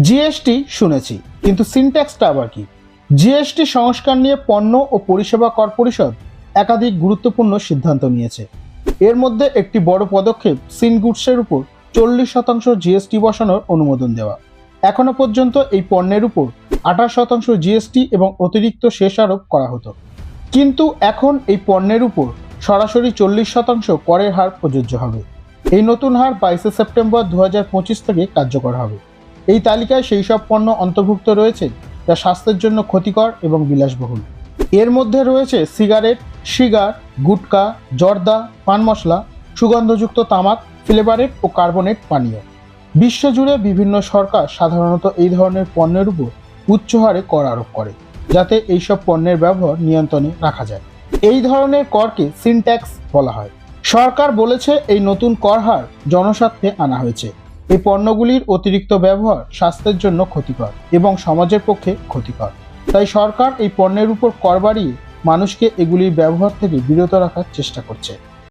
GST শুনেছি, কিন্তু সিনট্যাক্সটা আবার কি? জিএসটি সংস্কার নিয়ে পণ্য ও পরিষেবা কর পরিষদ একাধিক গুরুত্বপূর্ণ সিদ্ধান্ত নিয়েছে। এর মধ্যে একটি বড় পদক্ষেপ সিনগুডসের উপর 40% জিএসটি বসানোর অনুমোদন দেওয়া। এখনো পর্যন্ত এই পণ্যের উপর 28% জিএসটি এবং অতিরিক্ত শেষ আরোপ করা হতো, কিন্তু এখন এই পণ্যের উপর সরাসরি 40% করের হার প্রযোজ্য হবে। এই নতুন হার 22 সেপ্টেম্বর 2025 থেকে কার্যকর হবে। এই তালিকায় সেই সব পণ্য অন্তর্ভুক্ত রয়েছে যা স্বাস্থ্যের জন্য ক্ষতিকর এবং বিলাসবহুল। এর মধ্যে রয়েছে সিগারেট, সিগার, গুটকা, জর্দা, পান মশলা, সুগন্ধযুক্ত তামাক, ফ্লেভারেট ও কার্বনেট পানীয়। বিশ্বজুড়ে বিভিন্ন সরকার সাধারণত এই ধরনের পণ্যের উপর উচ্চ হারে কর আরোপ করে, যাতে এইসব পণ্যের ব্যবহার নিয়ন্ত্রণে রাখা যায়। এই ধরনের করকে সিনট্যাক্স বলা হয়। সরকার বলেছে এই নতুন কর হার জনস্বার্থে আনা হয়েছে। এই পণ্যগুলির অতিরিক্ত ব্যবহার স্বাস্থ্যের জন্য ক্ষতিকর এবং সমাজের পক্ষে ক্ষতিকর। তাই সরকার এই পণ্যের উপর কর বাড়িয়ে মানুষকে এগুলির ব্যবহার থেকে বিরত রাখার চেষ্টা করছে।